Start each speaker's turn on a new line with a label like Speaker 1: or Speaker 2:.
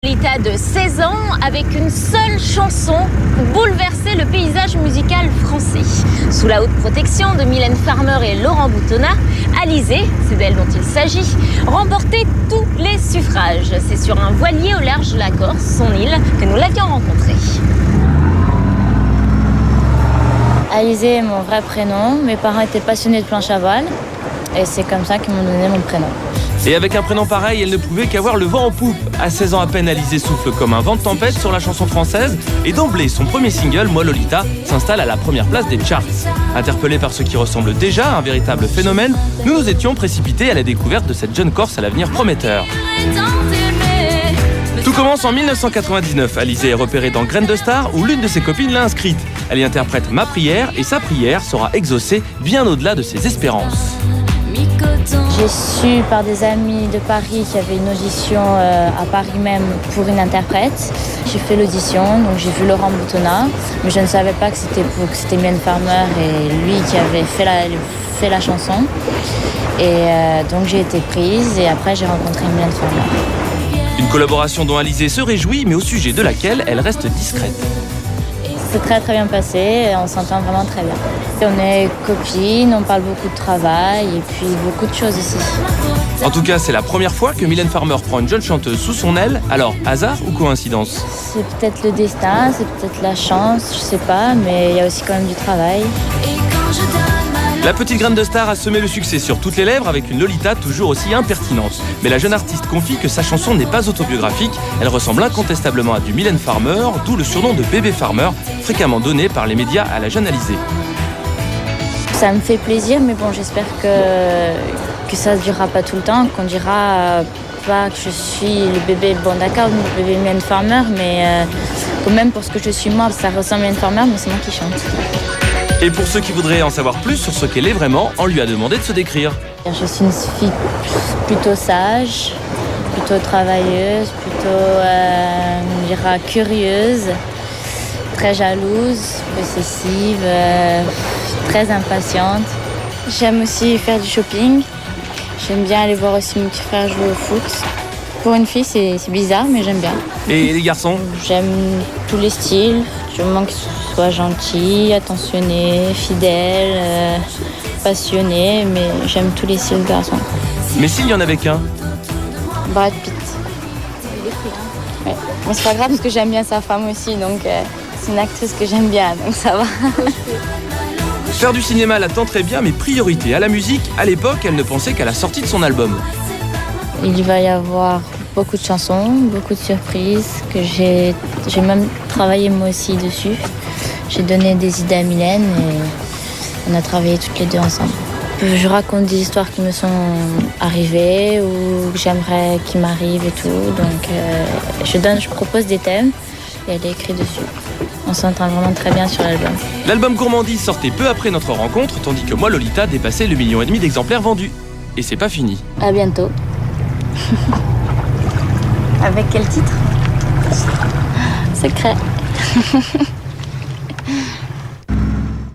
Speaker 1: Lolita de 16 ans avec une seule chanson pour bouleverser le paysage musical français. Sous la haute protection de Mylène Farmer et Laurent Boutonnat, Alizée, c'est d'elle dont il s'agit, remportait tous les suffrages. C'est sur un voilier au large de la Corse, son île, que nous l'avions rencontrée.
Speaker 2: Alizée est mon vrai prénom. Mes parents étaient passionnés de planche à voile et c'est comme ça qu'ils m'ont donné mon prénom.
Speaker 3: Et avec un prénom pareil, elle ne pouvait qu'avoir le vent en poupe. À 16 ans à peine, Alizée souffle comme un vent de tempête sur la chanson française. Et d'emblée, son premier single, Moi Lolita, s'installe à la première place des charts. Interpellés par ce qui ressemble déjà à un véritable phénomène, nous nous étions précipités à la découverte de cette jeune Corse à l'avenir prometteur. Tout commence en 1999. Alizée est repérée dans Graines de Star où l'une de ses copines l'a inscrite. Elle y interprète Ma prière et sa prière sera exaucée bien au-delà de ses espérances.
Speaker 2: J'ai su par des amis de Paris qu'il y avait une audition à Paris même pour une interprète. J'ai fait l'audition, donc j'ai vu Laurent Boutonnat, mais je ne savais pas que c'était Mylène Farmer et lui qui avait fait la chanson. Et donc j'ai été prise et après j'ai rencontré Mylène Farmer.
Speaker 3: Une collaboration dont Alizée se réjouit, mais au sujet de laquelle elle reste discrète.
Speaker 2: C'est très très bien passé, on s'entend vraiment très bien. On est copines, on parle beaucoup de travail et puis beaucoup de choses aussi.
Speaker 3: En tout cas, c'est la première fois que Mylène Farmer prend une jeune chanteuse sous son aile. Alors, hasard ou coïncidence ?
Speaker 2: C'est peut-être le destin, c'est peut-être la chance, je sais pas, mais il y a aussi quand même du travail.
Speaker 3: La petite Graine de Star a semé le succès sur toutes les lèvres avec une Lolita toujours aussi impertinente. Mais la jeune artiste confie que sa chanson n'est pas autobiographique. Elle ressemble incontestablement à du Mylène Farmer, d'où le surnom de Bébé Farmer, fréquemment donné par les médias à la jeune Alizée.
Speaker 2: Ça me fait plaisir, mais bon, j'espère que ça ne durera pas tout le temps, qu'on dira pas que je suis le bébé, bon d'accord, le bébé Mylène Farmer, mais quand même pour ce que je suis moi, ça ressemble à Mylène Farmer, mais c'est moi qui chante.
Speaker 3: Et pour ceux qui voudraient en savoir plus sur ce qu'elle est vraiment, on lui a demandé de se décrire.
Speaker 2: Je suis une fille plutôt sage, plutôt travailleuse, on dira curieuse, très jalouse, possessive, très impatiente. J'aime aussi faire du shopping. J'aime bien aller voir aussi mon petit frère jouer au foot. Pour une fille, c'est bizarre, mais j'aime bien.
Speaker 3: Et les garçons ?
Speaker 2: J'aime tous les styles. Je veux qu'ils soient gentils, attentionnés, fidèles, passionnés, mais j'aime tous les styles de garçons.
Speaker 3: Mais s'il y en avait qu'un ?
Speaker 2: Brad Pitt. Ouais. Mais c'est pas grave parce que j'aime bien sa femme aussi, donc c'est une actrice que j'aime bien, donc ça va.
Speaker 3: Faire du cinéma la tenterait bien, mais priorité à la musique. À l'époque, elle ne pensait qu'à la sortie de son album.
Speaker 2: Il va y avoir beaucoup de chansons, beaucoup de surprises, que j'ai même travaillé moi aussi dessus. J'ai donné des idées à Mylène et on a travaillé toutes les deux ensemble. Je raconte des histoires qui me sont arrivées ou que j'aimerais qu'ils m'arrivent et tout. Donc je propose des thèmes et elle est écrite dessus. On s'entend vraiment très bien sur l'album.
Speaker 3: L'album Gourmandise sortait peu après notre rencontre, tandis que Moi Lolita dépassait le 1,5 million d'exemplaires vendus. Et c'est pas fini.
Speaker 2: À bientôt. Avec quel titre ? Secret.